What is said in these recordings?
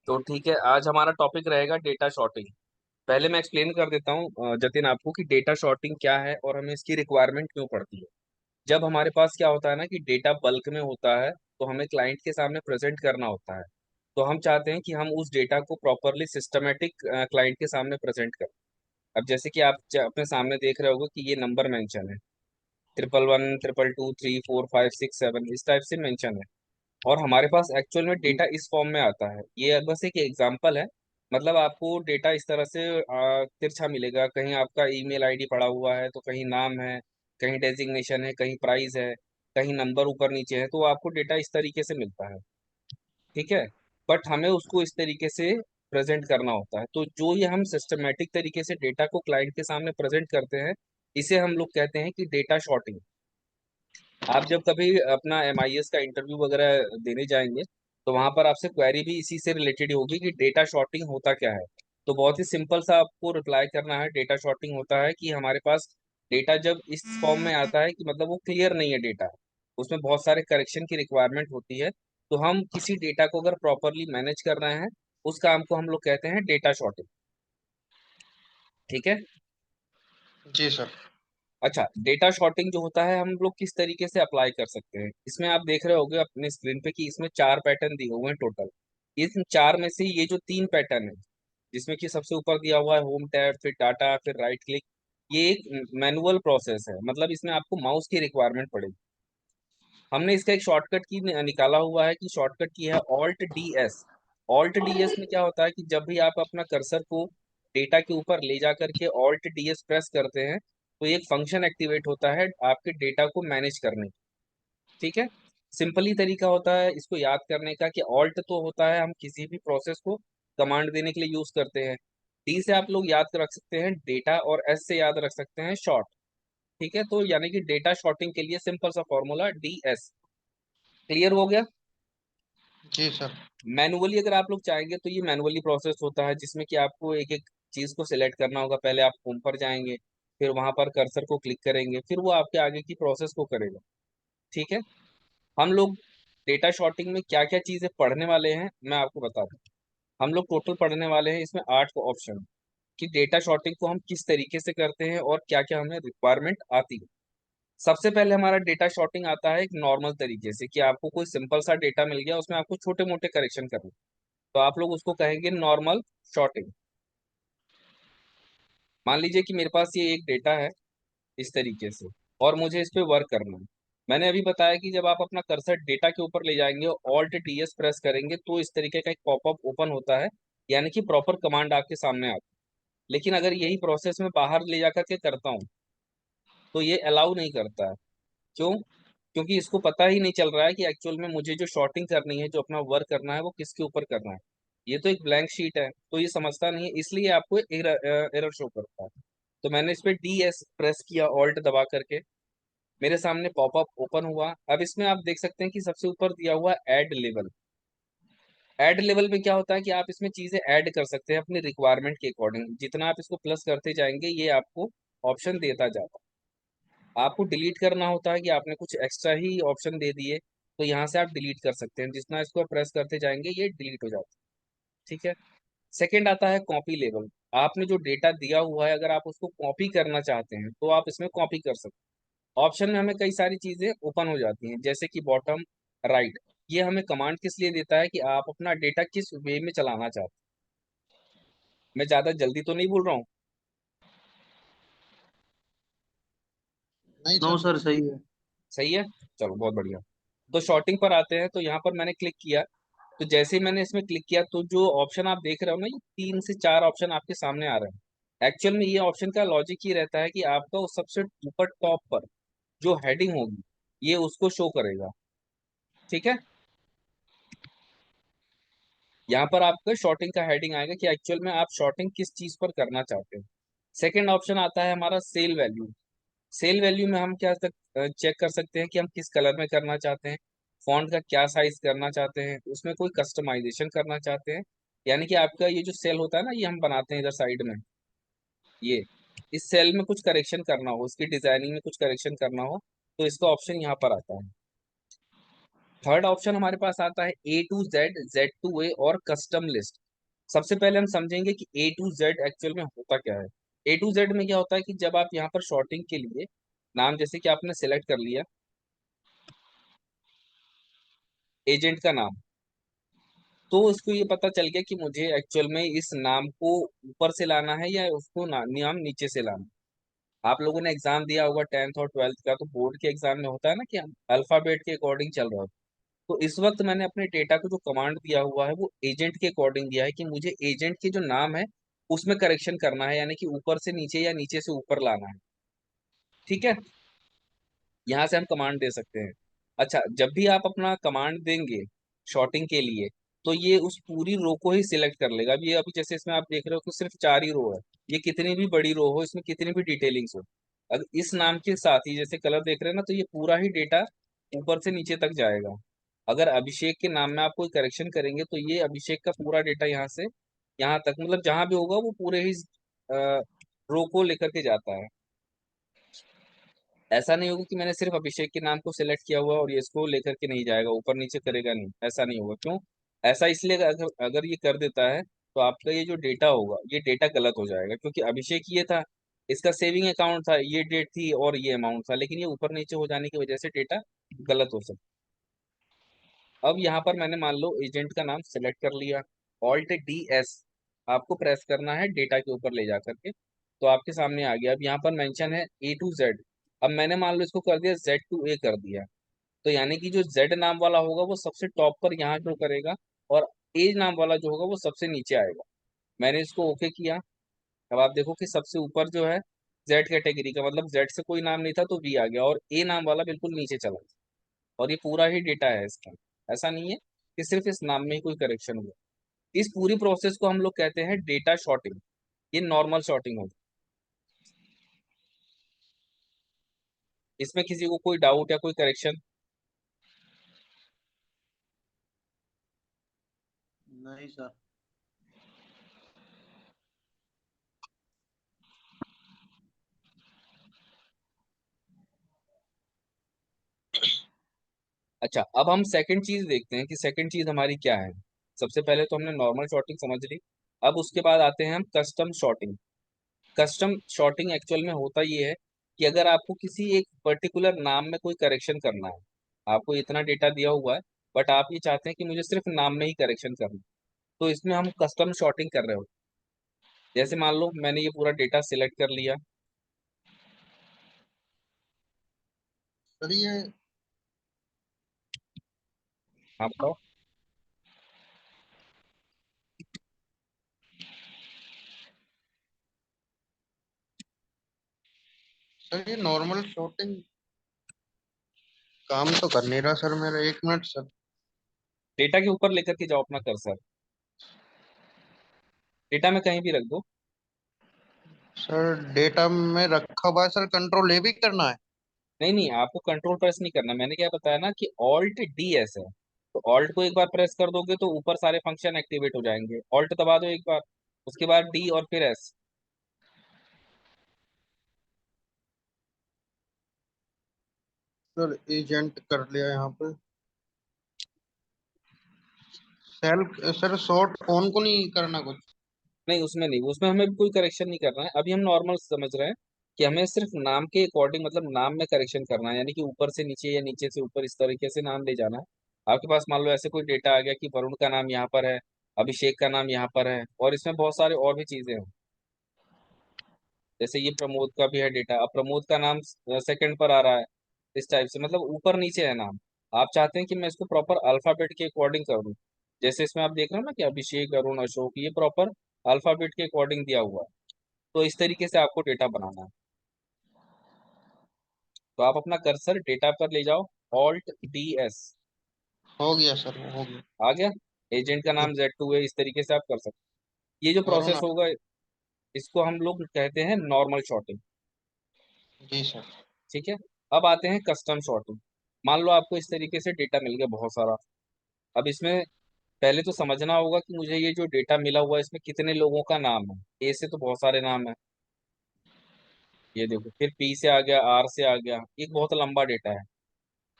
तो ठीक है, आज हमारा टॉपिक रहेगा डेटा शॉर्टिंग। पहले मैं एक्सप्लेन कर देता हूँ जतिन आपको कि डेटा शॉर्टिंग क्या है और हमें इसकी रिक्वायरमेंट क्यों पड़ती है। जब हमारे पास क्या होता है ना कि डेटा बल्क में होता है तो हमें क्लाइंट के सामने प्रेजेंट करना होता है। तो हम चाहते हैं कि हम उस डेटा को प्रॉपरली सिस्टमेटिक क्लाइंट के सामने प्रेजेंट करें। अब जैसे कि आप अपने सामने देख रहे होगे कि ये नंबर मेंशन है, 1111, 22234567 इस टाइप से मेंशन है। और हमारे पास एक्चुअल में डेटा इस फॉर्म में आता है। ये बस एक एग्जांपल है। मतलब आपको डेटा इस तरह से तिरछा मिलेगा, कहीं आपका ईमेल आईडी पड़ा हुआ है तो कहीं नाम है, कहीं डेजिग्नेशन है, कहीं प्राइस है, कहीं नंबर ऊपर नीचे है, तो आपको डेटा इस तरीके से मिलता है। ठीक है। बट हमें उसको इस तरीके से प्रेजेंट करना होता है। तो जो ये हम सिस्टमेटिक तरीके से डेटा को क्लाइंट के सामने प्रेजेंट करते हैं, इसे हम लोग कहते हैं कि डेटा शॉर्टिंग। आप जब कभी अपना एमआईएस का इंटरव्यू वगैरह देने जाएंगे तो वहां पर आपसे क्वेरी भी इसी से रिलेटेड होगी कि डेटा शॉर्टिंग होता क्या है। तो बहुत ही सिंपल सा आपको रिप्लाई करना है। डेटा शॉर्टिंग होता है कि हमारे पास डेटा जब इस फॉर्म में आता है कि मतलब वो क्लियर नहीं है डेटा, उसमें बहुत सारे करेक्शन की रिक्वायरमेंट होती है। तो हम किसी डेटा को अगर प्रॉपरली मैनेज कर रहे हैं, उस काम को हम लोग कहते हैं डेटा शॉर्टिंग। ठीक है। जी सर। अच्छा, डेटा शॉर्टिंग जो होता है हम लोग किस तरीके से अप्लाई कर सकते हैं, इसमें आप देख रहे होगे अपने स्क्रीन पे कि इसमें चार पैटर्न दिए हुए हैं टोटल। इस चार में से ये जो तीन पैटर्न है, जिसमें कि सबसे ऊपर दिया हुआ है होम टैब, फिर डाटा, फिर राइट क्लिक, ये एक मैनुअल प्रोसेस है। मतलब इसमें आपको माउस की रिक्वायरमेंट पड़ेगी। हमने इसका एक शॉर्टकट की निकाला हुआ है कि शॉर्टकट की है alt D S. Alt D S में क्या होता है कि जब भी आप अपना कर्सर को डेटा के ऊपर ले जा करके ऑल्ट डी एस प्रेस करते हैं तो एक फंक्शन एक्टिवेट होता है आपके डेटा को मैनेज करने की। ठीक है। सिंपली तरीका होता है इसको याद करने का कि ऑल्ट तो होता है हम किसी भी प्रोसेस को कमांड देने के लिए यूज करते हैं। डी से आप लोग याद रख सकते हैं डेटा, और एस से याद रख सकते हैं शॉर्ट। ठीक है। तो यानी कि डेटा शॉर्टिंग के लिए सिंपल सा फॉर्मूला डी एस। क्लियर हो गया। जी सर। मैनुअली अगर आप लोग चाहेंगे तो ये मैनुअली प्रोसेस होता है जिसमें कि आपको एक एक चीज को सिलेक्ट करना होगा। पहले आप होम पर जाएंगे, फिर वहां पर कर्सर को क्लिक करेंगे, फिर वो आपके आगे की प्रोसेस को करेगा। ठीक है। हम लोग डेटा शॉर्टिंग में क्या क्या चीजें पढ़ने वाले हैं मैं आपको बता दूं। हम लोग टोटल पढ़ने वाले हैं इसमें 8 ऑप्शन, कि डेटा शॉर्टिंग को हम किस तरीके से करते हैं और क्या क्या हमें रिक्वायरमेंट आती है। सबसे पहले हमारा डेटा शॉर्टिंग आता है एक नॉर्मल तरीके से, कि आपको कोई सिंपल सा डेटा मिल गया, उसमें आपको छोटे मोटे करेक्शन करने, तो आप लोग उसको कहेंगे नॉर्मल शॉर्टिंग। मान लीजिए कि मेरे पास ये एक डेटा है इस तरीके से, और मुझे इस पे वर्क करना है। मैंने अभी बताया कि जब आप अपना कर्सर डेटा के ऊपर ले जाएंगे और ऑल्ट डी एस प्रेस करेंगे तो इस तरीके का एक पॉपअप ओपन होता है, यानी कि प्रॉपर कमांड आपके सामने आती है। लेकिन अगर यही प्रोसेस मैं बाहर ले जाकर के करता हूँ तो ये अलाउ नहीं करता है। क्यों? क्योंकि इसको पता ही नहीं चल रहा है कि एक्चुअल में मुझे जो शॉर्टिंग करनी है, जो अपना वर्क करना है, वो किसके ऊपर करना है। ये तो एक ब्लैंक शीट है, तो ये समझता नहीं है, इसलिए आपको एरर एरर शो करता है। तो मैंने इस पे डी एस प्रेस किया ऑल्ट दबा करके, मेरे सामने पॉपअप ओपन हुआ। अब इसमें आप देख सकते हैं कि सबसे ऊपर दिया हुआ ऐड लेवल। ऐड लेवल में क्या होता है कि आप इसमें चीजें ऐड कर सकते हैं अपनी रिक्वायरमेंट के अकॉर्डिंग। जितना आप इसको प्लस करते जाएंगे ये आपको ऑप्शन देता जाता है। आपको डिलीट करना होता है कि आपने कुछ एक्स्ट्रा ही ऑप्शन दे दिए, तो यहाँ से आप डिलीट कर सकते हैं। जितना इसको प्रेस करते जाएंगे ये डिलीट हो जाता है। ठीक है। सेकंड आता है कॉपी लेवल। आपने जो डेटा दिया हुआ है अगर आप उसको कॉपी करना चाहते हैं तो आप इसमें कॉपी कर सकते हैं। ऑप्शन में हमें कई सारी चीजें ओपन हो जाती हैं, जैसे कि बॉटम, राइट। ये हमें कमांड किस लिए देता है कि आप अपना डेटा किस वे में चलाना चाहते हैं। मैं ज्यादा जल्दी तो नहीं बोल रहा हूँ। नहीं नो सर। सर, सही है। सही है। चलो बहुत बढ़िया। तो शॉर्टिंग पर आते हैं, तो यहाँ पर मैंने क्लिक किया। तो जैसे ही मैंने इसमें क्लिक किया तो जो ऑप्शन आप देख रहे हो ना, ये 3 से 4 ऑप्शन आपके सामने आ रहे हैं। एक्चुअल में ये ऑप्शन का लॉजिक ये रहता है कि आपका उस सबसे ऊपर टॉप पर जो हेडिंग होगी ये उसको शो करेगा। ठीक है। यहाँ पर आपका शॉर्टिंग का हेडिंग आएगा कि एक्चुअल में आप शॉर्टिंग किस चीज पर करना चाहते हैं। सेकंड ऑप्शन आता है हमारा सेल वैल्यू। सेल वैल्यू में हम क्या चेक कर सकते हैं कि हम किस कलर में करना चाहते हैं, फॉन्ट का क्या साइज करना चाहते हैं, उसमें कोई कस्टमाइजेशन करना चाहते हैं। यानी कि आपका ये जो सेल होता है ना, ये हम बनाते हैं इधर साइड में, ये इस सेल में कुछ करेक्शन करना हो, उसकी डिजाइनिंग में कुछ करेक्शन करना हो, तो इसका ऑप्शन यहाँ पर आता है। थर्ड ऑप्शन हमारे पास आता है A to Z, Z to A और कस्टम लिस्ट। सबसे पहले हम समझेंगे कि A to Z एक्चुअल में होता क्या है। A to Z में क्या होता है कि जब आप यहाँ पर शॉर्टिंग के लिए नाम, जैसे कि आपने सेलेक्ट कर लिया एजेंट का नाम, तो उसको ये पता चल गया कि मुझे एक्चुअल में इस नाम को ऊपर से लाना है या उसको नाम नीचे से लाना है। आप लोगों ने एग्जाम दिया होगा 10th और 12th का, तो बोर्ड के एग्जाम में होता है ना कि हम अल्फाबेट के अकॉर्डिंग चल रहा है। तो इस वक्त मैंने अपने डेटा को जो कमांड दिया हुआ है वो एजेंट के अकॉर्डिंग दिया है कि मुझे एजेंट के जो नाम है उसमें करेक्शन करना है, यानी कि ऊपर से नीचे या नीचे से ऊपर लाना है। ठीक है, यहाँ से हम कमांड दे सकते हैं। अच्छा, जब भी आप अपना कमांड देंगे शॉर्टिंग के लिए, तो ये उस पूरी रो को ही सिलेक्ट कर लेगा। अब ये अभी जैसे इसमें आप देख रहे हो कि सिर्फ 4 ही रो है। ये कितनी भी बड़ी रो हो, इसमें कितनी भी डिटेलिंग्स हो, अगर इस नाम के साथ ही जैसे कलर देख रहे हैं ना, तो ये पूरा ही डेटा ऊपर से नीचे तक जाएगा। अगर अभिषेक के नाम में आप कोई करेक्शन करेंगे तो ये अभिषेक का पूरा डेटा यहाँ से यहाँ तक, मतलब जहां भी होगा वो पूरे ही रो को लेकर के जाता है। ऐसा नहीं होगा कि मैंने सिर्फ अभिषेक के नाम को सिलेक्ट किया हुआ और ये इसको लेकर के नहीं जाएगा, ऊपर नीचे करेगा नहीं, ऐसा नहीं होगा। क्यों? ऐसा इसलिए, अगर अगर ये कर देता है तो आपका ये जो डेटा होगा ये डेटा गलत हो जाएगा, क्योंकि अभिषेक ये था, इसका सेविंग अकाउंट था, ये डेट थी और ये अमाउंट था, लेकिन ये ऊपर नीचे हो जाने की वजह से डेटा गलत हो सकता है। अब यहाँ पर मैंने मान लो एजेंट का नाम सेलेक्ट कर लिया, Alt+DS आपको प्रेस करना है डेटा के ऊपर ले जा करके, तो आपके सामने आ गया। अब यहाँ पर मेंशन है A to Z। अब मैंने मान लो इसको कर दिया Z to A कर दिया, तो यानी कि जो Z नाम वाला होगा वो सबसे टॉप पर यहाँ शो करेगा, और A नाम वाला जो होगा वो सबसे नीचे आएगा। मैंने इसको ओके किया। अब आप देखो कि सबसे ऊपर जो है Z कैटेगरी का, मतलब Z से कोई नाम नहीं था तो V आ गया, और A नाम वाला बिल्कुल नीचे चला गया। और ये पूरा ही डेटा है इसका। ऐसा नहीं है कि सिर्फ इस नाम में ही कोई करेक्शन हुआ। इस पूरी प्रोसेस को हम लोग कहते हैं डेटा शॉर्टिंग। ये नॉर्मल शॉर्टिंग होगी। इसमें किसी को कोई डाउट या कोई करेक्शन? नहीं सर। अच्छा, अब हम सेकंड चीज देखते हैं कि सेकंड चीज हमारी क्या है। सबसे पहले तो हमने नॉर्मल शॉर्टिंग समझ ली। अब उसके बाद आते हैं हम custom sorting. Custom sorting actual में होता ये है कि अगर आपको किसी एक पर्टिकुलर नाम में कोई करेक्शन करना है, आपको इतना डेटा दिया हुआ है, बट आप ये चाहते हैं कि मुझे सिर्फ नाम में ही करेक्शन करना है, तो इसमें हम कस्टम शॉर्टिंग कर रहे हो। जैसे मान लो मैंने ये पूरा डेटा सिलेक्ट कर लिया। सर ये आप बताओ। सर ये नॉर्मल शॉटिंग काम तो कर नहीं रहा सर मेरा, 1 मिनट सर। डेटा के ऊपर लेकर के जाओ अपना कर्सर, डेटा में कहीं भी रख दो। सर डेटा में रखा हुआ है सर, कंट्रोल ए भी करना है? नहीं नहीं, आपको कंट्रोल प्रेस नहीं करना। मैंने क्या बताया ना कि Alt+DS है, तो ऑल्ट को एक बार प्रेस कर दोगे तो ऊपर सारे फंक्शन एक्टिवेट हो जाएंगे। ऑल्ट दबा दो एक बार, उसके बाद डी और फिर एस। सर एजेंट कर लिया यहाँ पे। सेल्फ सर शॉर्ट फोन को नहीं करना कुछ? नहीं, उसमें नहीं, उसमें हमें भी कोई करेक्शन नहीं करना है। अभी हम नॉर्मल समझ रहे हैं कि हमें सिर्फ नाम के अकॉर्डिंग, मतलब नाम में करेक्शन करना है, यानी कि ऊपर से नीचे या नीचे से ऊपर इस तरीके से नाम ले जाना है। आपके पास मान लो ऐसे कोई डेटा आ गया कि वरुण का नाम यहाँ पर है, अभिषेक का नाम यहाँ पर है, और इसमें बहुत सारे और भी चीजें हैं। जैसे ये प्रमोद का भी है डेटा, अब प्रमोद का नाम सेकंड पर आ रहा है, इस टाइप से, मतलब ऊपर नीचे है नाम। आप चाहते हैं कि मैं इसको प्रॉपर अल्फाबेट के अकॉर्डिंग कर दूं, जैसे इसमें आप देख रहे हो ना कि अभिषेक, अरुण, अशोक, ये प्रॉपर अल्फाबेट के अकॉर्डिंग दिया हुआ है। तो इस तरीके से आपको डेटा बनाना है। तो आप अपना कर्सर डेटा पर ले जाओ, Alt+DS। हो गया सर, वो हो गया। आ गया। एजेंट का जी। नाम Z2 है, इस तरीके से आप कर सकते हैं। ये जो वरुण। प्रोसेस होगा इसको हम लोग कहते हैं नॉर्मल शॉर्टिंग। जी सर। ठीक है। अब आते हैं कस्टम शॉर्टिंग। मान लो आपको इस तरीके से डेटा मिल गया बहुत सारा। अब इसमें पहले तो समझना होगा कि मुझे ये जो डेटा मिला हुआ है इसमें कितने लोगों का नाम है। ए से तो बहुत सारे नाम है, ये देखो, फिर पी से आ गया, आर से आ गया, एक बहुत लंबा डेटा है।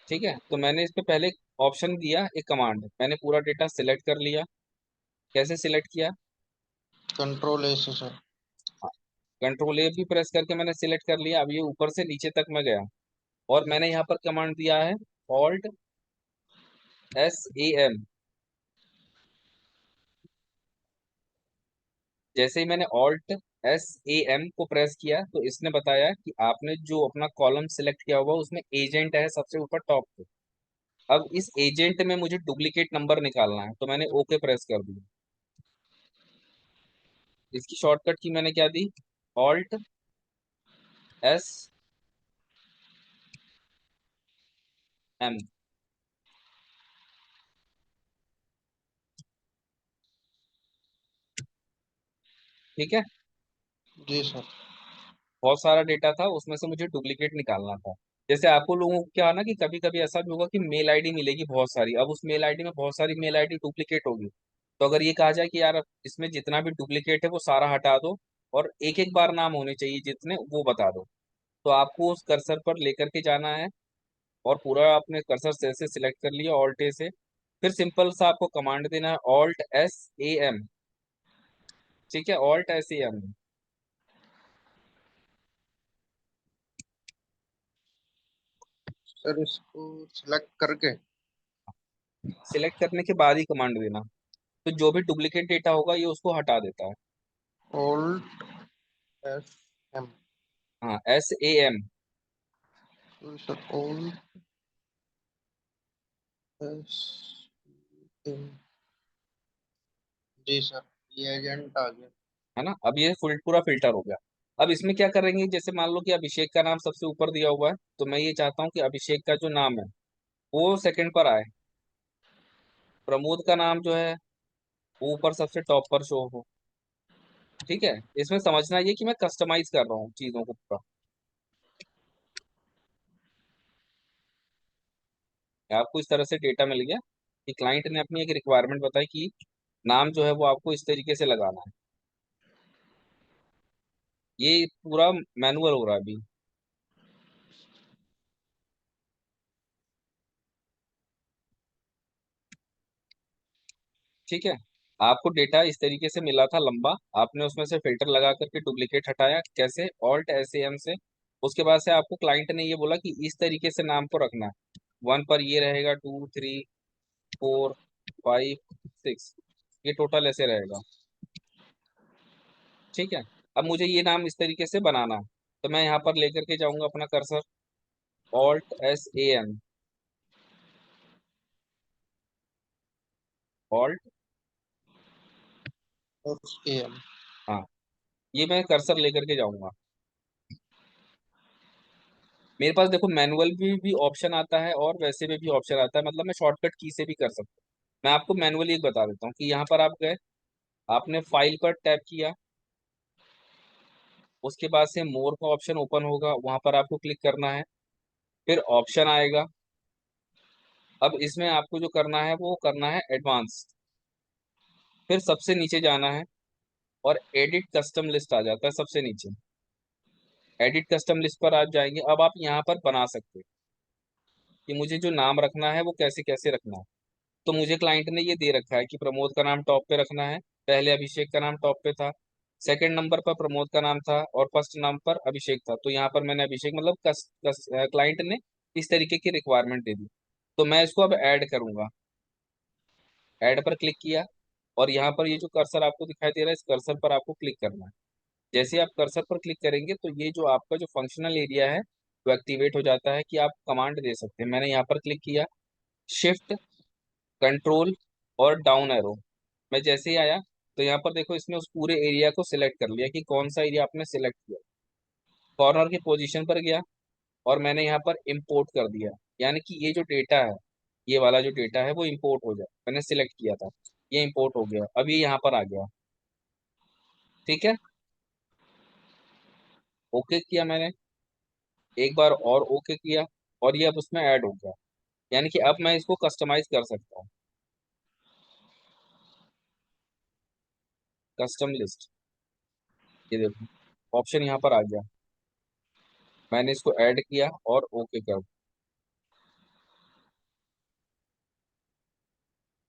ठीक है, तो मैंने इस पे पहले ऑप्शन दिया, एक कमांड, मैंने पूरा डेटा सिलेक्ट कर लिया। कैसे सिलेक्ट किया? कंट्रोल ए से सर। कंट्रोल ए भी प्रेस करके मैंने सिलेक्ट कर लिया। अब ये ऊपर से नीचे तक मैं गया और मैंने यहाँ पर कमांड दिया है ऑल्ट SAM। जैसे ही मैंने Alt+SAM को प्रेस किया तो इसने बताया कि आपने जो अपना कॉलम सिलेक्ट किया हुआ उसमें एजेंट है सबसे ऊपर टॉप पे। अब इस एजेंट में मुझे डुप्लीकेट नंबर निकालना है, तो मैंने ओके प्रेस कर दिया। इसकी शॉर्टकट की मैंने क्या दी? Alt+SAM। ठीक है। जी सर। बहुत सारा डेटा था, उसमें से मुझे डुप्लीकेट निकालना था। जैसे आपको लोगों को क्या है ना कि कभी कभी ऐसा भी होगा कि मेल आईडी मिलेगी बहुत सारी, अब उस मेल आईडी में बहुत सारी मेल आईडी डुप्लीकेट होगी। तो अगर ये कहा जाए कि यार इसमें जितना भी डुप्लीकेट है वो सारा हटा दो और एक एक बार नाम होने चाहिए जितने, वो बता दो। तो आपको उस कर्सर पर लेकर के जाना है और पूरा आपने कर्सर सेल से सिलेक्ट कर लिया ऑल्ट ए से। फिर सिंपल सा आपको कमांड देना है Alt+SAM। ठीक है, Alt+SAM। सर इसको सिलेक्ट करके सिलेक्ट करने के बाद ही कमांड देना, तो जो भी डुप्लीकेट डेटा होगा ये उसको हटा देता है। Old S M. हाँ, SAM। Sir old S M. जी सर, ये एजेंट आ गया। है ना, अब ये फुल पूरा फिल्टर हो गया। अब इसमें क्या करेंगे, जैसे मान लो कि अभिषेक का नाम सबसे ऊपर दिया हुआ है, तो मैं ये चाहता हूँ कि अभिषेक का जो नाम है वो सेकंड पर आए, प्रमोद का नाम जो है वो ऊपर सबसे टॉप पर शो हो। ठीक है। इसमें समझना ये कि मैं कस्टमाइज कर रहा हूँ चीजों को पूरा। आपको इस तरह से डेटा मिल गया कि क्लाइंट ने अपनी एक रिक्वायरमेंट बताई कि नाम जो है वो आपको इस तरीके से लगाना है। ये पूरा मैनुअल हो रहा है अभी। ठीक है। आपको डेटा इस तरीके से मिला था लंबा, आपने उसमें से फिल्टर लगा करके डुप्लीकेट हटाया। कैसे? Alt+SAM से। उसके बाद से आपको क्लाइंट ने ये बोला कि इस तरीके से नाम को रखना है। वन पर ये रहेगा, two, three, four, five, six, ये टोटल ऐसे रहेगा। ठीक है। अब मुझे ये नाम इस तरीके से बनाना है, तो मैं यहाँ पर लेकर के जाऊंगा अपना cursor, Alt+SAM। Alt, S A M. हाँ, ये मैं कर्सर लेकर के जाऊंगा। मेरे पास देखो मैनुअल भी ऑप्शन आता है और वैसे में भी ऑप्शन आता है, मतलब मैं शॉर्टकट की से भी कर सकता हूँ। मैं आपको मैनुअली एक बता देता हूँ कि यहाँ पर आप गए, आपने फाइल पर टैप किया, उसके बाद से मोर का ऑप्शन ओपन होगा, वहां पर आपको क्लिक करना है। फिर ऑप्शन आएगा। अब इसमें आपको जो करना है वो करना है एडवांस। फिर सबसे नीचे जाना है और एडिट कस्टम लिस्ट आ जाता है सबसे नीचे। एडिट कस्टम लिस्ट पर आप जाएंगे, अब आप यहाँ पर बना सकते हैं कि मुझे जो नाम रखना है वो कैसे कैसे रखना है। तो मुझे क्लाइंट ने ये दे रखा है कि प्रमोद का नाम टॉप पे रखना है। पहले अभिषेक का नाम टॉप पे था, सेकंड नंबर पर प्रमोद का नाम था और फर्स्ट नाम पर अभिषेक था। तो यहाँ पर मैंने अभिषेक मतलब क्लाइंट ने इस तरीके की रिक्वायरमेंट दे दी। तो मैं इसको अब ऐड करूंगा। ऐड पर क्लिक किया और यहाँ पर ये जो कर्सर आपको दिखाई दे रहा है, इस कर्सर पर आपको क्लिक करना है। जैसे आप कर्सर पर क्लिक करेंगे तो ये जो आपका जो फंक्शनल एरिया है वो एक्टिवेट हो जाता है कि आप कमांड दे सकते हैं। मैंने यहाँ पर क्लिक किया, शिफ्ट, कंट्रोल और डाउन एरो। मैं जैसे ही आया तो यहाँ पर देखो इसने उस पूरे एरिया को सिलेक्ट कर लिया कि कौन सा एरिया आपने सिलेक्ट किया। कॉर्नर की पोजीशन पर गया और मैंने यहाँ पर इंपोर्ट कर दिया, यानी कि ये जो डेटा है, ये वाला जो डेटा है वो इंपोर्ट हो जाए। मैंने सिलेक्ट किया था, ये इंपोर्ट हो गया, अब ये यहाँ पर आ गया। ठीक है। ओके किया मैंने, एक बार और ओके किया और ये अब उसमें ऐड हो गया। यानी कि अब मैं इसको कस्टमाइज कर सकता हूँ। कस्टम लिस्ट, ये देखो ऑप्शन यहाँ पर आ गया। मैंने इसको ऐड किया और ओके कर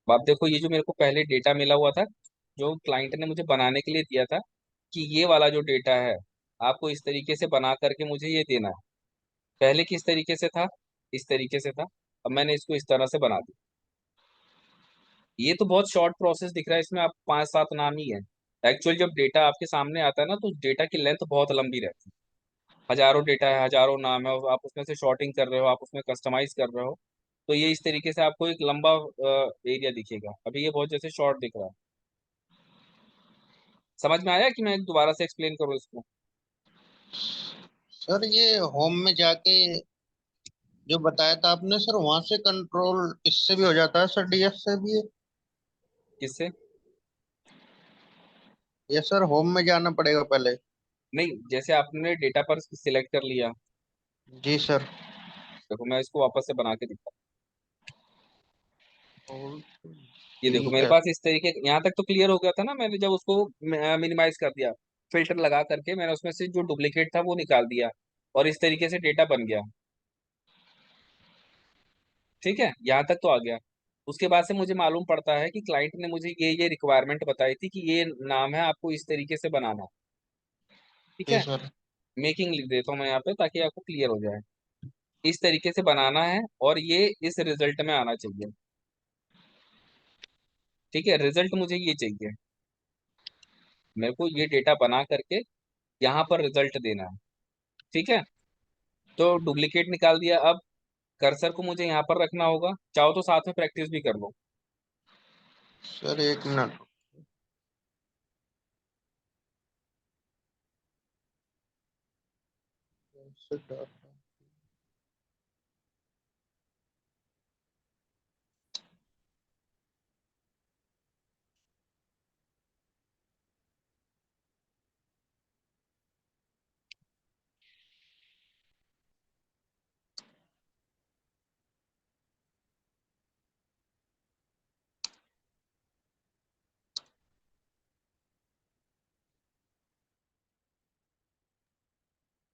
अब आप देखो, ये जो मेरे को पहले डेटा मिला हुआ था, जो क्लाइंट ने मुझे बनाने के लिए दिया था, कि ये वाला जो डेटा है आपको इस तरीके से बना करके मुझे ये देना है। पहले किस तरीके से था? इस तरीके से था। अब मैंने इसको इस तरह से बना दिया। ये तो बहुत शॉर्ट प्रोसेस दिख रहा है, इसमें आप पांच सात नाम ही है। एक्चुअल जब डेटा आपके सामने आता है ना, तो डेटा की लेंथ बहुत लंबी रहती है। हजारों डेटा है, हजारों नाम है, और आप उसमें से शॉर्टिंग कर रहे हो, आप उसमें कस्टमाइज कर रहे हो। तो ये इस तरीके से आपको एक लंबा एरिया दिखेगा। अभी ये बहुत जैसे शॉर्ट दिख रहा है। समझ में आया कि मैं दोबारा से एक्सप्लेन करूँ इसको? सर ये होम में जाके जो बताया था आपने सर, वहां से कंट्रोल इससे भी हो जाता है सर, डीएफ से भी? किससे? ये सर होम में जाना पड़ेगा पहले? नहीं, जैसे आपने डेटा पर सिलेक्ट कर लिया। जी सर। देखो मैं इसको वापस से बना के दिखा। और ये देखो ठीक मेरे है पास इस तरीके, यहाँ तक तो क्लियर हो गया था ना। मैंने जब उसको मिनिमाइज कर दिया, फिल्टर लगा करके मैंने उसमें से जो डुप्लीकेट था वो निकाल दिया, और इस तरीके से डेटा बन गया। ठीक है, यहाँ तक तो आ गया। उसके बाद से मुझे मालूम पड़ता है कि क्लाइंट ने मुझे ये रिक्वायरमेंट बताई थी कि ये नाम है, आपको इस तरीके से बनाना है। ठीक जी है। सर। मेकिंग लिख देता हूँ मैं यहाँ पे, ताकि आपको क्लियर हो जाए। इस तरीके से बनाना है, और ये इस रिजल्ट में आना चाहिए। ठीक है, रिजल्ट मुझे ये चाहिए। मेरे को ये डेटा बना करके यहाँ पर रिजल्ट देना है। ठीक है। तो डुप्लीकेट निकाल दिया। अब कर्सर को मुझे यहाँ पर रखना होगा, चाहो तो साथ में प्रैक्टिस भी कर लो। सर एक मिनट।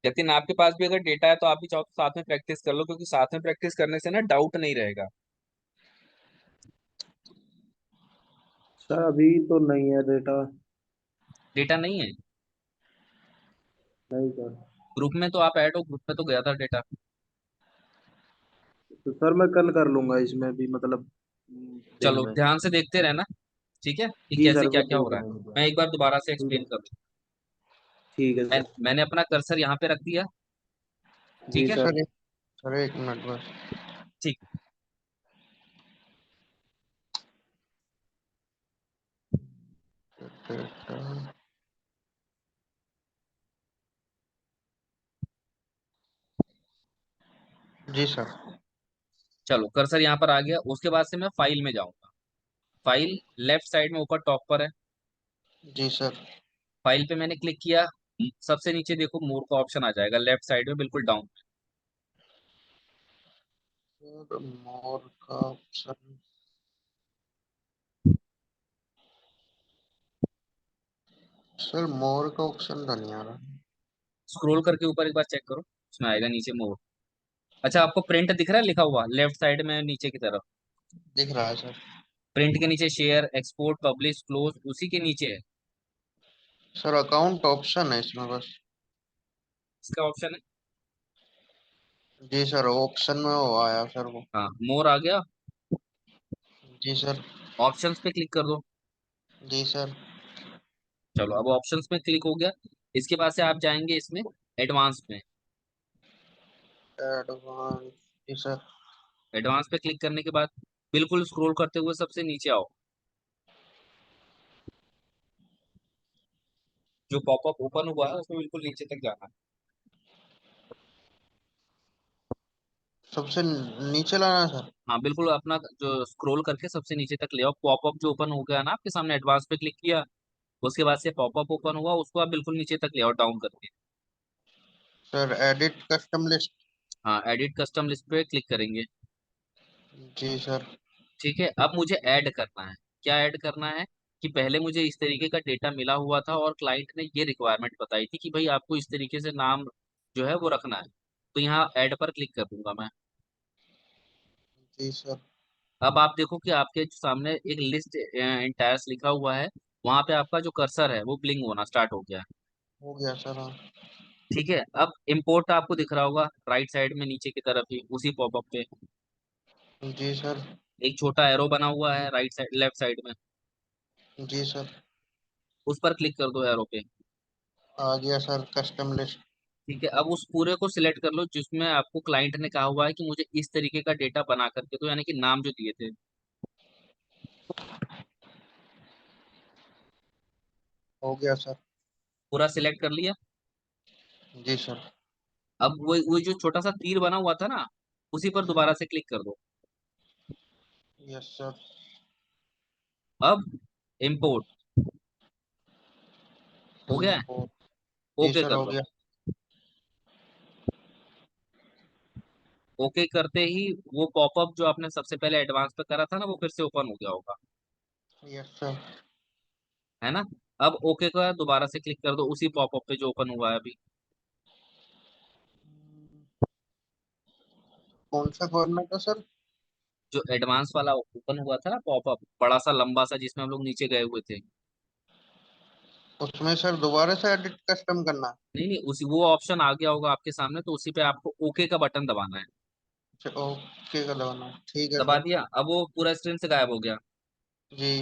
जतिन, आपके पास भी अगर डेटा है तो आप भी चाहो तो साथ में प्रैक्टिस कर लो, क्योंकि साथ में प्रैक्टिस करने से ना डाउट नहीं रहेगा। सर अभी तो नहीं है डेटा। डेटा नहीं है? नहीं सर। ग्रुप में तो आप ऐड हो, ग्रुप में तो गया था डेटा। तो सर मैं कल कर लूंगा इसमें भी, मतलब दिन चलो में। ध्यान से देखते रहना। ठीक है, कि जी कैसे सर, क्या वो क्या हो देख रहा है। लेंगे। मैं एक बार दोबारा से ठीक एक्सप्लेन है। कर दूं। ठीक है सर। मैंने अपना कर्सर यहाँ पे रख दिया। जी ठीक है। सर। सर एक मिनट बस। ठीक। जी सर। चलो कर्सर यहाँ पर आ गया। उसके बाद से मैं फाइल में जाऊंगा। फाइल लेफ्ट साइड में ऊपर टॉप पर है। जी सर। फाइल पे मैंने क्लिक किया। सबसे नीचे देखो मोर का ऑप्शन आ जाएगा, लेफ्ट साइड में बिल्कुल डाउन। सर मोर का ऑप्शन? सर मोर का ऑप्शन तो नहीं आ रहा। स्क्रॉल करके ऊपर एक बार चेक करो, उसमें आएगा नीचे मोर। अच्छा, आपको प्रिंट दिख रहा है लिखा हुआ लेफ्ट साइड में नीचे की तरफ? दिख रहा है सर। प्रिंट के नीचे शेयर, एक्सपोर्ट, पब्लिश, क्लोज, उसी के नीचे है। सर अकाउंट ऑप्शन है इसमें बस। इसका ऑप्शन है। जी सर, ऑप्शन में वो आया सर वो। हाँ, मोर आ गया। जी सर। ऑप्शंस पे क्लिक कर दो। जी सर। चलो अब ऑप्शंस में क्लिक हो गया। इसके बाद से आप जाएंगे इसमें एडवांस में। एडवांस। जी सर। एडवांस पे क्लिक करने के बाद बिल्कुल स्क्रॉल करते हुए सबसे नीचे आओ। जो पॉपअप ओपन हुआ है उसमें बिल्कुल नीचे तक जाना है। सबसे नीचे लाना है सर? हाँ बिल्कुल, अपना जो स्क्रॉल करके सबसे नीचे तक ले आओ। पॉपअप जो ओपन हो गया ना आपके सामने, एडवांस पे क्लिक किया, उसके बाद से पॉपअप ओपन हुआ, उसको आप बिल्कुल नीचे तक ले आओ डाउन करके। Sir edit custom list? हाँ, एडिट कस्टम लिस्ट पे क्लिक करेंगे। जी सर। ठीक है, अब मुझे ऐड करना है। क्या ऐड करना है? कि पहले मुझे इस तरीके का डेटा मिला हुआ था, और क्लाइंट ने ये रिक्वायरमेंट बताई थी कि भाई आपको इस तरीके से नाम जो है वो रखना है। तो यहाँ ऐड पर क्लिक कर दूंगा मैं। जी सर। अब आप देखो कि आपके सामने एक लिस्ट एंटायर्स लिखा हुआ है, वहां पे आपका जो कर्सर है वो ब्लिंक होना स्टार्ट हो गया है। हो गया सर, हाँ। ठीक है, अब इम्पोर्ट आपको दिख रहा होगा राइट साइड में नीचे की तरफ ही उसी पॉपअप पे जी सर। एक छोटा एरो बना हुआ है राइट साइड लेफ्ट साइड में, जी सर। उस पर क्लिक कर दो एरो पे। आ गया सर, कस्टम लिस्ट। ठीक है, अब उस पूरे को सिलेक्ट कर लो जिसमें आपको क्लाइंट ने कहा हुआ है कि मुझे इस तरीके का डेटा बना करके दो, यानी कि नाम जो दिए थे। हो गया सर। पूरा सिलेक्ट कर लिया। जी सर। अब वो जो छोटा सा तीर बना हुआ था ना, उसी पर दोबारा से क्लिक कर दो। Yes sir. अब इम्पोर्ट हो गया है, इम्पोर्ट। जी ओके सर, कर हो दो। गया। ओके करते ही वो पॉपअप जो आपने सबसे पहले एडवांस पे करा था ना, वो फिर से ओपन हो गया होगा, यस सर। है ना। अब ओके का दोबारा से क्लिक कर दो उसी पॉपअप पे जो ओपन हुआ है अभी। कौन सा कॉर्नर था सर? जो एडवांस वाला ओपन हुआ था ना पॉपअप, बड़ा सा लंबा सा, जिसमें हम लोग नीचे गए हुए थे। उसमें सर दोबारा से एडिट कस्टम करना? नहीं नहीं, उसी वो ऑप्शन आ गया होगा आपके सामने, तो उसी पे आपको ओके का बटन दबाना है। अच्छा, ओके का दबाना, ठीक है दबा सर। दिया, अब वो पूरा स्क्रीन से गायब हो गया, जी।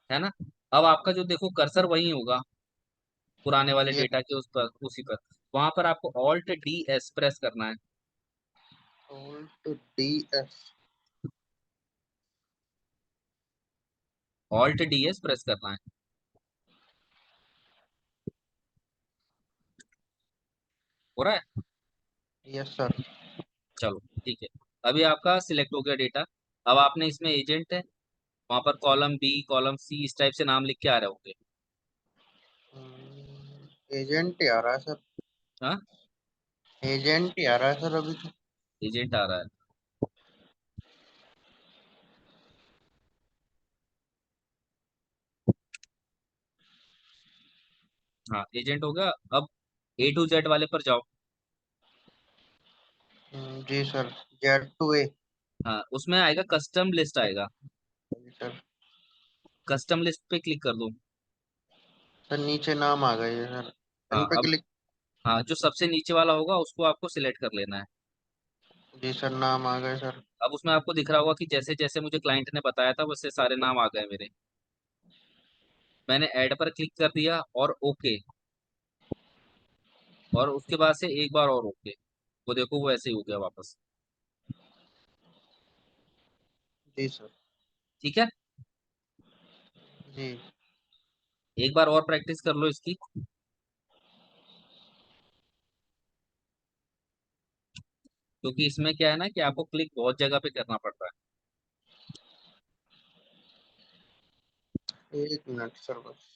है ना। अब आपका जो देखो कर्सर वही होगा पुराने वाले ये डेटा के उस पर, उसी पर। वहां पर आपको ऑल्ट डी एस प्रेस करना है। Alt D S. Alt D S press करना है। हो रहा है। Yes sir. चलो ठीक है, अभी आपका सिलेक्ट हो गया डेटा। अब आपने इसमें एजेंट है, वहां पर कॉलम बी कॉलम सी इस टाइप से नाम लिख के आ रहे होंगे। एजेंट ही आ रहा है सर। हाँ, एजेंट ही आ रहा है सर अभी तो। एजेंट आ रहा है। हाँ, एजेंट हो गया। अब ए टू जेड वाले पर जाओ। जी सर। जेड टू ए। हाँ, उसमें आएगा कस्टम लिस्ट आएगा। जी सर। कस्टम लिस्ट पे क्लिक कर दो। सर नीचे नाम आ गए हैं सर। हाँ इन पे अब, क्लिक। हाँ जो सबसे नीचे वाला होगा उसको आपको सिलेक्ट कर लेना है। जी सर, नाम आ गए सर। अब उसमें आपको दिख रहा होगा कि जैसे जैसे मुझे क्लाइंट ने बताया था वैसे सारे नाम आ गए मेरे। मैंने ऐड पर क्लिक कर दिया और ओके, और उसके बाद से एक बार और ओके, वो देखो वो ऐसे ही हो गया वापस। जी सर। ठीक है, जी। एक बार और प्रैक्टिस कर लो इसकी, क्योंकि इसमें क्या है ना कि आपको क्लिक बहुत जगह पे करना पड़ता है। एक मिनट सर बस।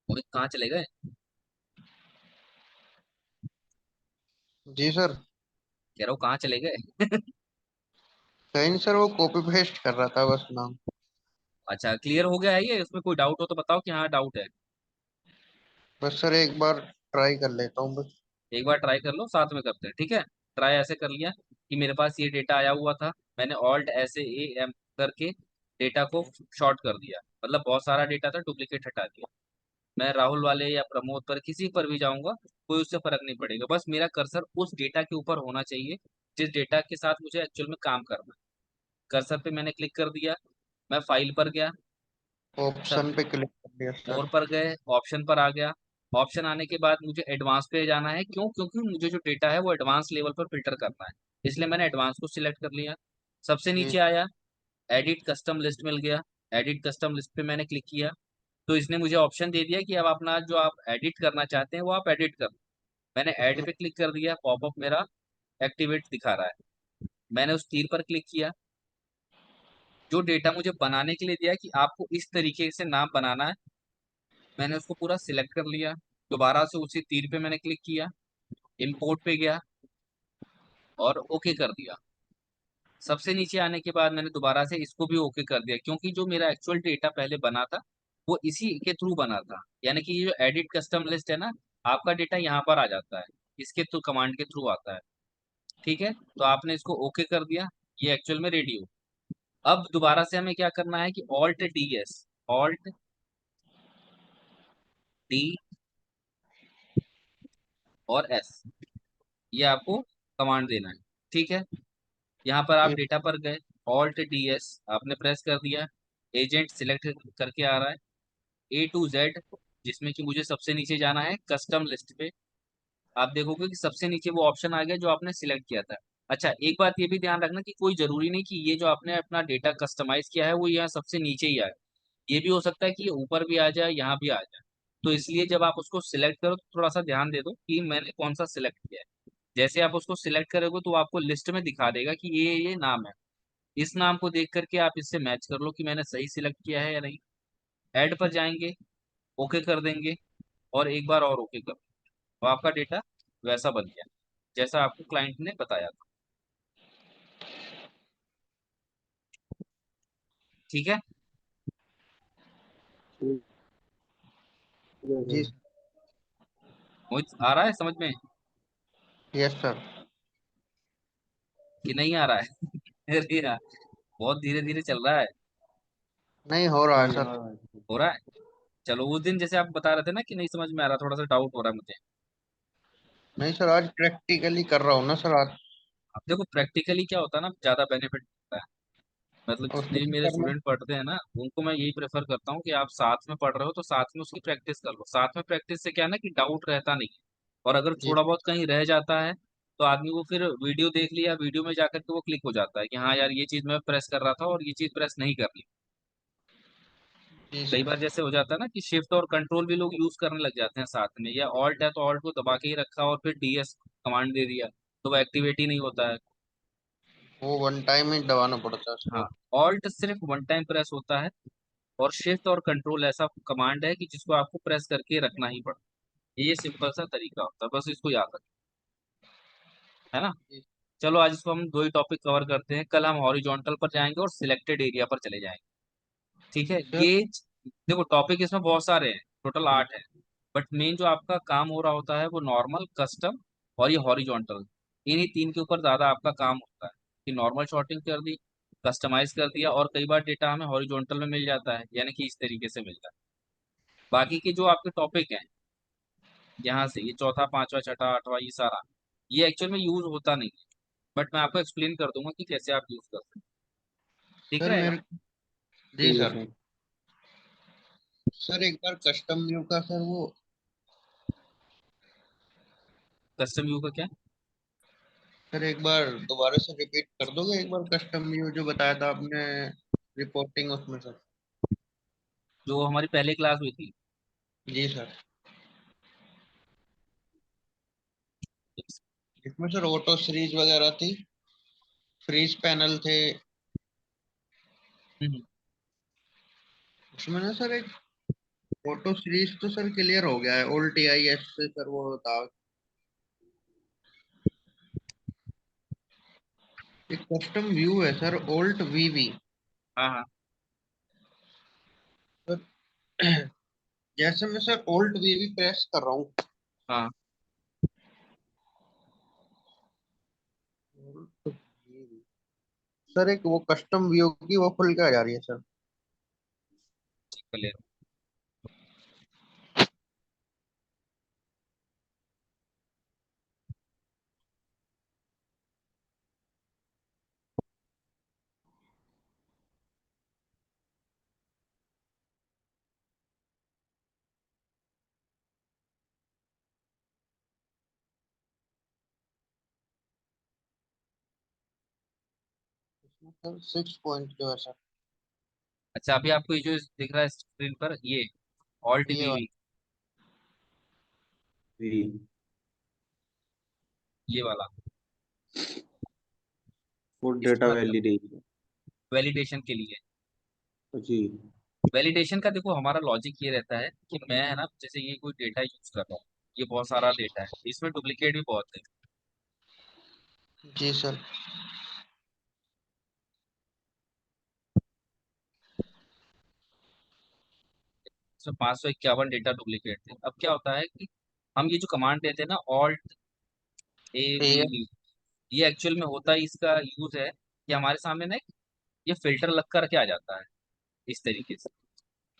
मोहित कहाँ चले गए? जी सर। कह रहा हूँ कहाँ चले गए? कहीं नहीं सर, वो कॉपी पेस्ट कर रहा था बस नाम। अच्छा, क्लियर हो गया है ये? उसमें कोई डाउट हो तो बताओ कि हाँ डाउट है। बस सर एक बार ट्राई कर लेता हूँ बस। एक बार ट्राई कर लो, साथ में करते हैं, ठीक है। ट्राई ऐसे कर लिया कि मेरे पास ये डेटा आया हुआ था, मैंने ऑल्ट ऐसे ए एम करके डेटा को शॉर्ट कर दिया, मतलब बहुत सारा डेटा था, डुप्लीकेट हटा दिया। मैं राहुल वाले या प्रमोद पर किसी पर भी जाऊंगा, कोई उससे फर्क नहीं पड़ेगा। बस मेरा कर्सर उस डेटा के ऊपर होना चाहिए जिस डेटा के साथ मुझे एक्चुअल में काम करना है। कर्सर पे मैंने क्लिक कर दिया, मैं फाइल पर गया, सब ऑप्शन पे क्लिक कर दिया मोर सर। पर गए, ऑप्शन पर आ गया। ऑप्शन आने के बाद मुझे एडवांस पे जाना है, क्यों? क्योंकि मुझे जो डेटा है वो एडवांस लेवल पर फिल्टर करना है, इसलिए मैंने एडवांस को सिलेक्ट कर लिया। सबसे जी। नीचे आया, एडिट कस्टम लिस्ट मिल गया। एडिट कस्टम लिस्ट पे मैंने क्लिक किया, तो इसने मुझे ऑप्शन दे दिया कि अब अपना जो आप एडिट करना चाहते हैं वो आप एडिट कर। मैंने ऐड पे क्लिक कर दिया, पॉपअप मेरा एक्टिवेट दिखा रहा है। मैंने उस तीर पर क्लिक किया, जो डेटा मुझे बनाने के लिए दिया कि आपको इस तरीके से नाम बनाना है, मैंने उसको पूरा सिलेक्ट कर लिया। दोबारा से उसी तीर पे मैंने क्लिक किया, इंपोर्ट पे गया और ओके कर दिया। सबसे नीचे आने के बाद मैंने दोबारा से इसको भी ओके कर दिया, क्योंकि जो मेरा एक्चुअल डेटा पहले बना था वो इसी के थ्रू बना था। यानी कि ये जो एडिट कस्टम लिस्ट है ना, आपका डेटा यहाँ पर आ जाता है, इसके थ्रू, कमांड के थ्रू आता है। ठीक है, तो आपने इसको ओके कर दिया, ये एक्चुअल में रेडी हो। अब दोबारा से हमें क्या करना है कि alt D S, alt D और एस, ये आपको कमांड देना है। ठीक है, यहाँ पर आप जी। डेटा पर गए, ऑल्ट डी एस आपने प्रेस कर दिया, एजेंट सिलेक्ट करके आ रहा है, A to Z, जिसमें कि मुझे सबसे नीचे जाना है कस्टम लिस्ट पे। आप देखोगे कि सबसे नीचे वो ऑप्शन आ गया जो आपने सिलेक्ट किया था। अच्छा, एक बात ये भी ध्यान रखना कि कोई जरूरी नहीं कि ये जो आपने अपना डेटा कस्टमाइज किया है वो यहाँ सबसे नीचे ही आए। ये भी हो सकता है कि ये ऊपर भी आ जाए, यहाँ भी आ जाए। तो इसलिए जब आप उसको सिलेक्ट करो तो थोड़ा सा ध्यान दे दो कि मैंने कौन सा सिलेक्ट किया है। जैसे आप उसको सिलेक्ट करोगे तो वो आपको लिस्ट में दिखा देगा कि ये नाम है। इस नाम को देख करके आप इससे मैच कर लो कि मैंने सही सिलेक्ट किया है या नहीं। ऐड पर जाएंगे, ओके कर देंगे, और एक बार और ओके कर, तो आपका डेटा वैसा बन गया जैसा आपको क्लाइंट ने बताया था। ठीक है, ठीक है जी। सर। मोहित आ रहा है समझ में यस सर। कि नहीं आ रहा है? अरे यार, बहुत धीरे धीरे चल रहा है। नहीं हो रहा है नहीं सर। हाँ। हो रहा है, चलो। उस दिन जैसे आप बता रहे थे ना कि नहीं समझ में आ रहा, थोड़ा सा डाउट हो रहा है मुझे। नहीं सर, आज प्रैक्टिकली कर रहा हूँ ना सर आज। अब देखो, प्रैक्टिकली क्या होता है ना, ज्यादा बेनिफिट होता है। मतलब जितने उसमें भी मेरे सर मैं। स्टूडेंट पढ़ते हैं ना, उनको मैं यही प्रेफर करता हूँ कि आप साथ में पढ़ रहे हो तो साथ में उसकी प्रैक्टिस कर लो। साथ में प्रैक्टिस से क्या है ना कि डाउट रहता नहीं है। और अगर जी। थोड़ा बहुत कहीं रह जाता है तो आदमी वो फिर वीडियो देख लिया, वीडियो में जाकर के वो क्लिक हो जाता है कि हाँ यार, ये चीज मैं प्रेस कर रहा था और ये चीज प्रेस नहीं करनी। जी कई सर। बार जैसे हो जाता है ना कि शिफ्ट और कंट्रोल भी लोग यूज करने लग जाते हैं साथ में, या ऑल्ट है तो ऑल्ट को दबा के ही रखा और फिर डीएस कमांड दे दिया, तो वो एक्टिवेट ही नहीं होता है। वो वन टाइम ही दबाना पड़ता है हाँ, उसको। ऑल्ट सिर्फ वन टाइम प्रेस होता है, और शिफ्ट और कंट्रोल ऐसा कमांड है कि जिसको आपको प्रेस करके रखना ही पड़ता है। ये सिंपल सा तरीका होता है, बस इसको याद रखें, है ना। जी चलो, आज इसको हम दो ही टॉपिक कवर करते हैं, कल हम हॉरिजॉन्टल पर जाएंगे और सिलेक्टेड एरिया पर चले जाएंगे। ठीक है, जी सर। ये देखो, टॉपिक इसमें बहुत सारे हैं, टोटल 8 है। बट मेन जो आपका काम हो रहा होता है वो नॉर्मल, कस्टम और ये हॉरिजॉन्टल, इन्हीं तीन के ऊपर ज्यादा आपका काम होता है। कि नॉर्मल शॉर्टिंग कर दी, कस्टमाइज कर दिया, और कई बार डेटा हमें हॉरिजॉन्टल में मिल जाता है, यानी कि इस तरीके से मिलता है। बाकी के जो आपके टॉपिक हैं, यहाँ से ये चौथा, पांचवा, छठा, आठवां, ये सारा, ये एक्चुअल में यूज होता नहीं है। बट मैं आपको एक्सप्लेन कर दूंगा कि कैसे आप यूज कर सकते हैं। ठीक सर रहेगा? मेरे। जी ठीक है सर। सर। सर एक बार कस्टम व्यू का सर वो। कस्टम व्यू का क्या? सर एक बार दोबारा से रिपीट कर दोगे, एक बार कस्टम व्यू जो बताया था आपने रिपोर्टिंग उसमें सर। जो हमारी पहले क्लास हुई थी। जी सर। इसमें सर ऑटो सीरीज वगैरह थी, फ्रीज पैनल थे। हम्म, उसमें ना सर एक ऑटो सीरीज तो सर क्लियर हो गया है, ओल्ड टी आई एस से सर वो था। एक कस्टम व्यू है सर, ओल्ट वीवी। हाँ हाँ सर जैसे मैं सर ओल्ट वीवी प्रेस कर रहा हूँ। हाँ, Alt VV, सर एक वो कस्टम व्यू की वो खुल के आ जा रही है सर। क्लियर। सर 6 पॉइंट जो है सर, अच्छा, अभी आपको ये जो दिख रहा है स्क्रीन पर, ये ऑल्ट ये वीवी, जी। ये वाला, फुल इसका डेटा मतलब वैलिडेशन। वैलिडेशन के लिए। जी। वैलिडेशन का देखो हमारा लॉजिक ये रहता है कि मैं है ना, जैसे ये कोई डेटा यूज कर रहा हूँ, ये बहुत सारा डेटा है, इसमें डुप्लीकेट भी बहुत है। जी सर। इसमें 551 डेटा डुप्लीकेट थे। अब क्या होता है कि हम ये जो कमांड देते हैं ना, alt A V A V, ये एक्चुअल में होता है, इसका यूज है कि हमारे सामने ना ये फिल्टर लग करके आ जाता है इस तरीके से।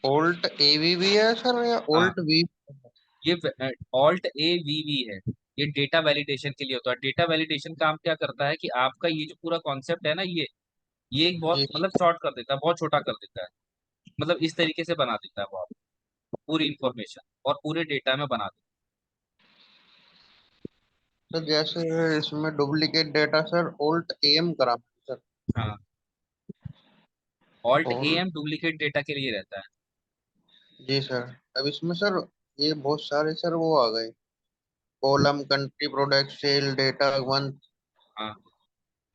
ओल्ट ए भी है सर या हाँ, ओल्ट वी? ये ऑल्ट ए वी वी है, ये डेटा वैलिडेशन के लिए होता है। डेटा वैलिडेशन काम क्या करता है कि आपका ये जो पूरा कॉन्सेप्ट है ना, ये एक बहुत जी मतलब शॉर्ट कर देता है, बहुत छोटा कर देता है, मतलब इस तरीके से बना देता है वो आप पूरी इंफॉर्मेशन और पूरे डेटा में बना देता सर, जैसे इसमें डुप्लीकेट डेटा सर ओल्ट एम करा सर। है। हाँ, ऑल्ट ए और एम डुप्लीकेट डेटा के लिए रहता है। जी सर, अब इसमें सर ये बहुत सारे सर वो आ गए, column, country, product, sale, data, one. हाँ,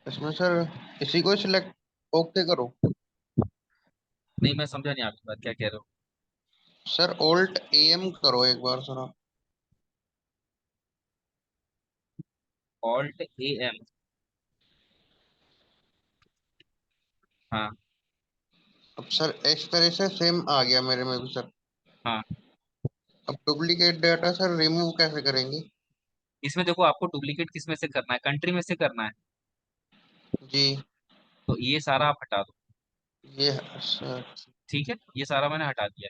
इसमें सर इसी को सिलेक्ट ओके करो? नहीं मैं समझा नहीं आपकी बात, क्या कह रहे हो? सर ओल्ट एम करो एक बार सर आप। ऑल्ट ए एम, हाँ अब सर इस तरह से सेम आ गया मेरे में भी सर। हाँ। अब डुप्लीकेट डेटा सर रिमूव कैसे करेंगे? इसमें देखो आपको डुप्लीकेट किस में से करना है, कंट्री में से करना है, जी। तो ये सारा आप हटा दो। ये सर। ठीक है, ये सारा मैंने हटा दिया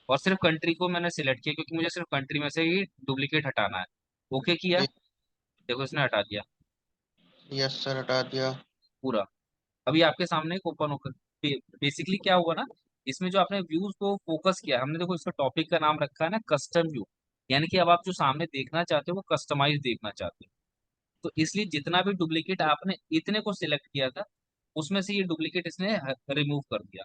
और सिर्फ कंट्री को मैंने सिलेक्ट किया क्योंकि मुझे सिर्फ कंट्री में से ही डुप्लीकेट हटाना है। ओके किया, जी। देखो इसने हटा दिया यस सर, हटा दिया। पूरा। अभी आपके सामने एक ओपन होकर, बेसिकली क्या हुआ ना, इसमें जो आपने व्यूज को फोकस किया, हमने देखो इसका टॉपिक का नाम रखा है ना कस्टम व्यू, यानी कि अब आप जो सामने देखना चाहते हो वो कस्टमाइज देखना चाहते हो। तो इसलिए जितना भी डुप्लीकेट आपने इतने को सिलेक्ट किया था, उसमें से ये डुप्लीकेट इसने रिमूव कर दिया।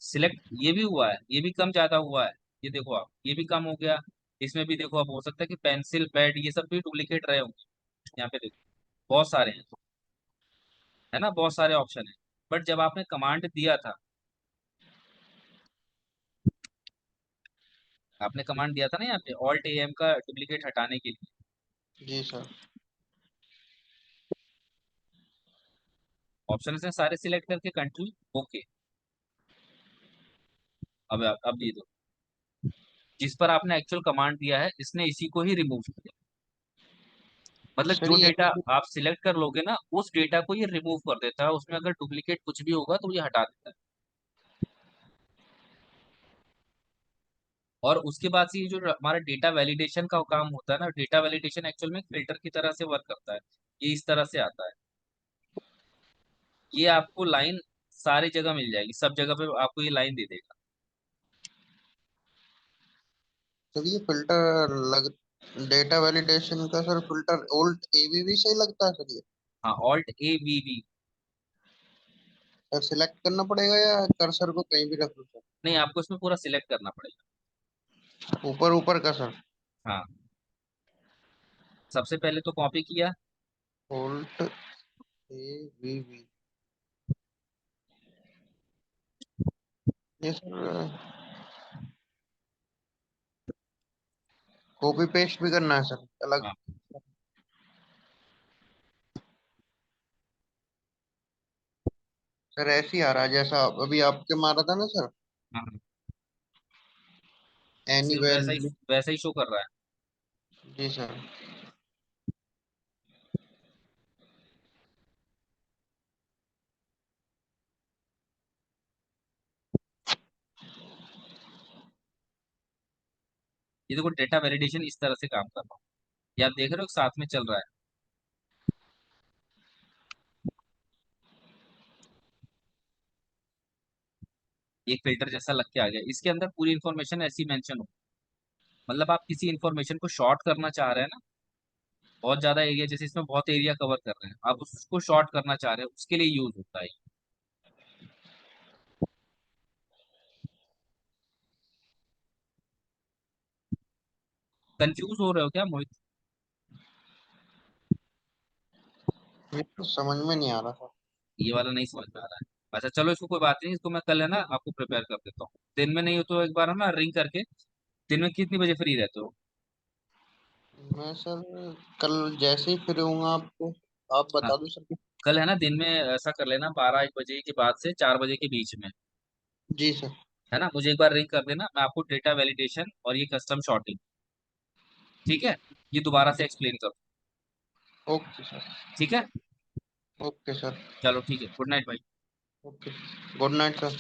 सिलेक्ट ये भी हुआ है, ये भी कम ज्यादा हुआ है, ये देखो आप, ये भी कम हो गया। इसमें भी देखो, अब हो सकता है कि पेंसिल, पैड, ये सब भी डुप्लीकेट रहे होंगे। यहाँ पे देखो बहुत सारे हैं, है ना, बहुत सारे ऑप्शन है। बट जब आपने कमांड दिया था, आपने कमांड दिया था ना यहाँ पे ऑल्ट ए एम का डुप्लीकेट हटाने के लिए, जी सर। ऑप्शन से सारे सिलेक्ट करके कंट्री, ओके। अब ये दो, जिस पर आपने एक्चुअल कमांड दिया है इसने इसी को ही रिमूव किया। मतलब सर जो ये डेटा आप सिलेक्ट कर लोगे ना, उस डेटा को ये रिमूव कर देता है, उसमें अगर डुप्लीकेट कुछ भी होगा तो ये हटा देता है। और उसके बाद से ये जो हमारा डेटा वैलिडेशन का काम होता है ना, डेटा वैलिडेशन एक्चुअल में फिल्टर की तरह से वर्क करता है। ये इस तरह से आता है, ये आपको लाइन सारी जगह मिल जाएगी, सब जगह पे आपको ये लाइन दे देगा। सर ये फिल्टर लग डेटा वैलिडेशन का सर फिल्टर ओल्ट एबीवी से ही लगता है सर ये? हाँ, alt A V V. Sir select करना पड़ेगा या कर्सर को कहीं भी रख दो सर? नहीं, आपको इसमें पूरा सिलेक्ट करना पड़ेगा। ऊपर ऊपर का सर? हाँ, सबसे पहले तो कॉपी किया। ओल्ट एबीवी, ये सर कॉपी पेस्ट भी करना है सर अलग? हाँ सर ऐसे ही आ रहा है जैसा अभी आपके मारा था ना सर, हाँ हाँ, एनी सिर्फ वैल्यू। वैसा ही शो कर रहा है। जी सर। ये देखो डेटा वैलिडेशन इस तरह से काम कर रहा है, ये आप देख रहे हो साथ में चल रहा है। एक फिल्टर जैसा लग के आ गया, इसके अंदर पूरी इंफॉर्मेशन ऐसी मेंशन हो, मतलब आप किसी इंफॉर्मेशन को शॉर्ट करना चाह रहे हैं ना, बहुत ज्यादा एरिया, जैसे इसमें बहुत एरिया कवर कर रहे हैं, आप उसको शॉर्ट करना चाह रहे हो, उसके लिए यूज होता है। कंफ्यूज हो रहे हो क्या मोहित? ये तो समझ में नहीं आ रहा था। ये वाला नहीं समझ में आ रहा है? अच्छा चलो, इसको कोई बात नहीं, इसको मैं कल है ना आपको प्रिपेयर कर देता हूँ। दिन में नहीं हो तो एक बार है ना रिंग करके, दिन में कितनी बजे फ्री रहते हो? मैं सर कल जैसे ही फ्री होऊंगा आपको आप हाँ, बता दो सर। कल है ना दिन में ऐसा कर लेना, 12-1 बजे के बाद से 4 बजे के बीच में, जी सर। है ना, मुझे एक बार रिंग कर देना, मैं आपको डेटा वैलिडेशन और ये कस्टम शॉर्टिंग, ठीक है, ये दोबारा से एक्सप्लेन करूँ। Okay sir. ठीक है, ओके सर। चलो ठीक है, गुड नाइट भाई। ओके। Good night sir.